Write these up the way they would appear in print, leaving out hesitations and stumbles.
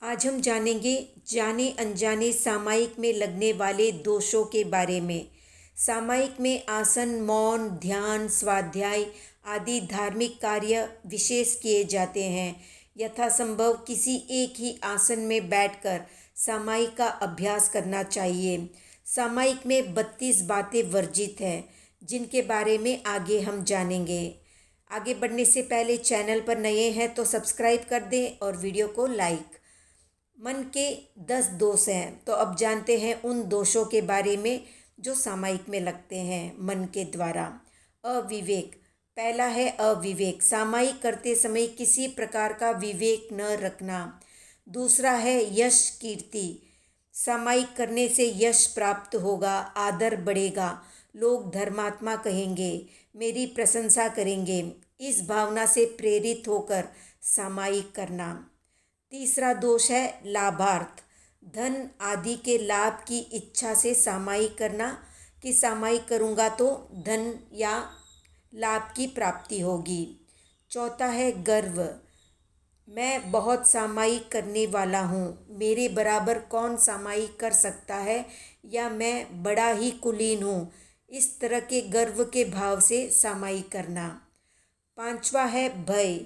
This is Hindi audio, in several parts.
आज हम जानेंगे जाने अनजाने सामायिक में लगने वाले दोषों के बारे में। सामायिक में आसन, मौन, ध्यान, स्वाध्याय आदि धार्मिक कार्य विशेष किए जाते हैं। यथासंभव किसी एक ही आसन में बैठकर सामायिक का अभ्यास करना चाहिए। सामायिक में 32 बातें वर्जित हैं, जिनके बारे में आगे हम जानेंगे। आगे बढ़ने से पहले चैनल पर नए हैं तो सब्सक्राइब कर दें और वीडियो को लाइक। मन के 10 दोष हैं, तो अब जानते हैं उन दोषों के बारे में जो सामायिक में लगते हैं मन के द्वारा। अविवेक, पहला है अविवेक, सामायिक करते समय किसी प्रकार का विवेक न रखना। दूसरा है यश कीर्ति, सामायिक करने से यश प्राप्त होगा, आदर बढ़ेगा, लोग धर्मात्मा कहेंगे, मेरी प्रशंसा करेंगे, इस भावना से प्रेरित होकर सामायिक करना। तीसरा दोष है लाभार्थ, धन आदि के लाभ की इच्छा से सामायिक करना कि सामायिक करूँगा तो धन या लाभ की प्राप्ति होगी। चौथा है गर्व, मैं बहुत सामायिक करने वाला हूँ, मेरे बराबर कौन सामायिक कर सकता है, या मैं बड़ा ही कुलीन हूँ, इस तरह के गर्व के भाव से सामायिक करना। पांचवा है भय,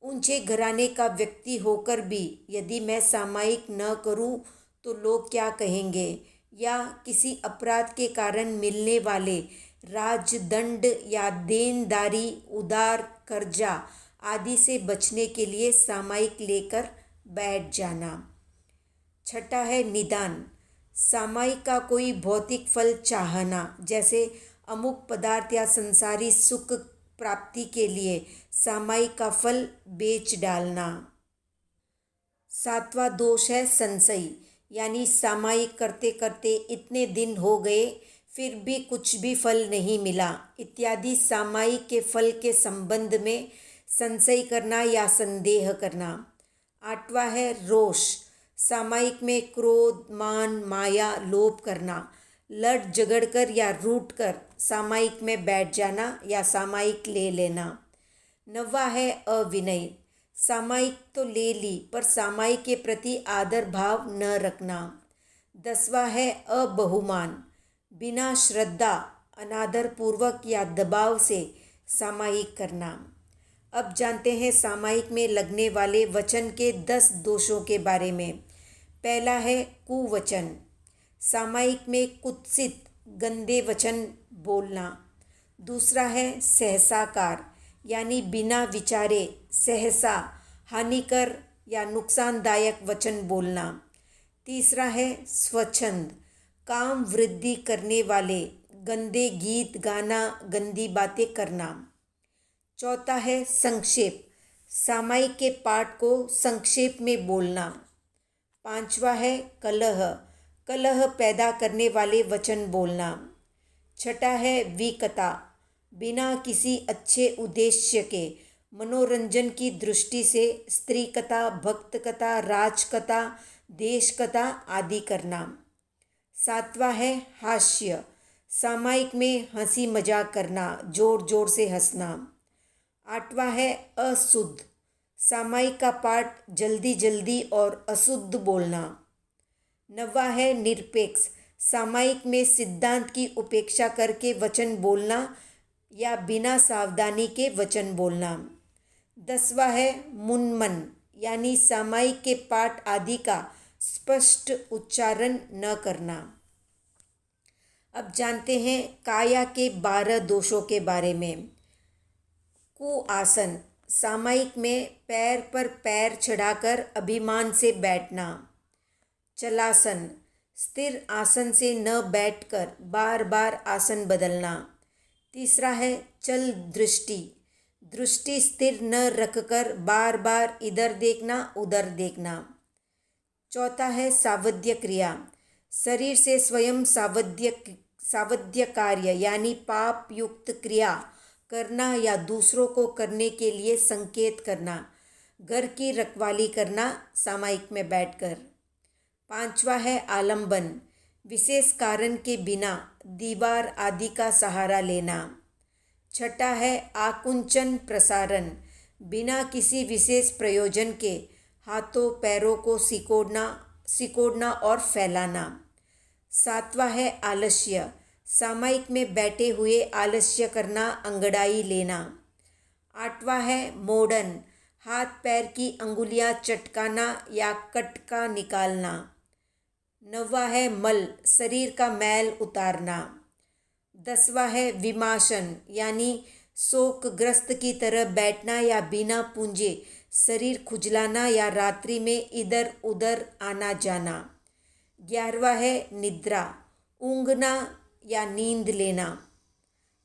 ऊंचे घराने का व्यक्ति होकर भी यदि मैं सामायिक न करूं तो लोग क्या कहेंगे, या किसी अपराध के कारण मिलने वाले राजदंड या देनदारी, उधार, कर्जा आदि से बचने के लिए सामायिक लेकर बैठ जाना। छठा है निदान, सामायिक का कोई भौतिक फल चाहना, जैसे अमुक पदार्थ या संसारी सुख प्राप्ति के लिए सामायिक का फल बेच डालना। सातवां दोष है संशय, यानी सामायिक करते करते इतने दिन हो गए फिर भी कुछ भी फल नहीं मिला इत्यादि सामायिक के फल के संबंध में संशय करना या संदेह करना। आठवां है रोष, सामायिक में क्रोध, मान, माया, लोभ करना, लड़ झगड़ कर या रूठ कर सामायिक में बैठ जाना या सामायिक ले लेना। नवा है अविनय, सामायिक तो ले ली पर सामायिक के प्रति आदर भाव न रखना। 10वां है अबहुमान, बिना श्रद्धा, अनादर पूर्वक या दबाव से सामायिक करना। अब जानते हैं सामायिक में लगने वाले वचन के 10 दोषों के बारे में। पहला है कुवचन, सामायिक में कुत्सित गंदे वचन बोलना। दूसरा है सहसाकार, यानी बिना विचारे सहसा हानिकर या नुकसानदायक वचन बोलना। तीसरा है स्वच्छंद, काम वृद्धि करने वाले गंदे गीत गाना, गंदी बातें करना। चौथा है संक्षेप, सामायिक के पाठ को संक्षेप में बोलना। पांचवा है कलह, कलह पैदा करने वाले वचन बोलना। छठा है विकता, बिना किसी अच्छे उद्देश्य के मनोरंजन की दृष्टि से स्त्री कथा, भक्त कथा, राजकथा, देश कथा आदि करना। सातवां है हास्य, सामायिक में हंसी मजाक करना, जोर जोर से हंसना। आठवां है अशुद्ध, सामायिक का पाठ जल्दी जल्दी और अशुद्ध बोलना। नवा है निरपेक्ष, सामायिक में सिद्धांत की उपेक्षा करके वचन बोलना या बिना सावधानी के वचन बोलना। 10वां है मुन्मन, यानी सामायिक के पाठ आदि का स्पष्ट उच्चारण न करना। अब जानते हैं काया के 12 दोषों के बारे में। कुआसन, सामायिक में पैर पर पैर चढ़ाकर अभिमान से बैठना। चलासन, स्थिर आसन से न बैठकर बार बार आसन बदलना। तीसरा है चल दृष्टि, दृष्टि स्थिर न रखकर बार बार इधर देखना उधर देखना। चौथा है सावध्य क्रिया, शरीर से स्वयं सावध्य कार्य यानी पाप युक्त क्रिया करना या दूसरों को करने के लिए संकेत करना, घर की रखवाली करना सामायिक में बैठकर। पांचवा है आलंबन, विशेष कारण के बिना दीवार आदि का सहारा लेना। छठा है आकुंचन प्रसारण, बिना किसी विशेष प्रयोजन के हाथों पैरों को सिकोड़ना और फैलाना। 7वां है आलस्य, सामायिक में बैठे हुए आलस्य करना, अंगड़ाई लेना। 8वां है मोड़न, हाथ पैर की अंगुलियां चटकाना या कटका निकालना। 9वां है मल, शरीर का मैल उतारना। 10वां है विमाशन, यानी शोकग्रस्त की तरह बैठना या बिना पूंजे शरीर खुजलाना या रात्रि में इधर उधर आना जाना। 11वां है निद्रा, ऊँघना या नींद लेना।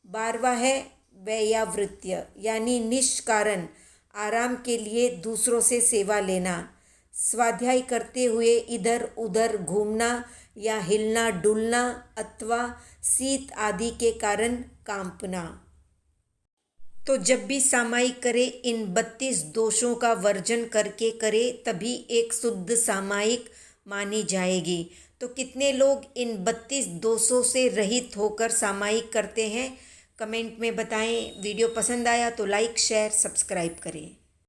12वां है वैयावृत्य, यानी निष्कारण आराम के लिए दूसरों से सेवा लेना। स्वाध्याय करते हुए इधर उधर घूमना या हिलना डुलना अथवा शीत आदि के कारण कांपना। तो जब भी सामायिक करे इन 32 दोषों का वर्जन करके करे, तभी एक शुद्ध सामायिक मानी जाएगी। तो कितने लोग इन 32 दोषों से रहित होकर सामायिक करते हैं, कमेंट में बताएं। वीडियो पसंद आया तो लाइक शेयर सब्सक्राइब करें।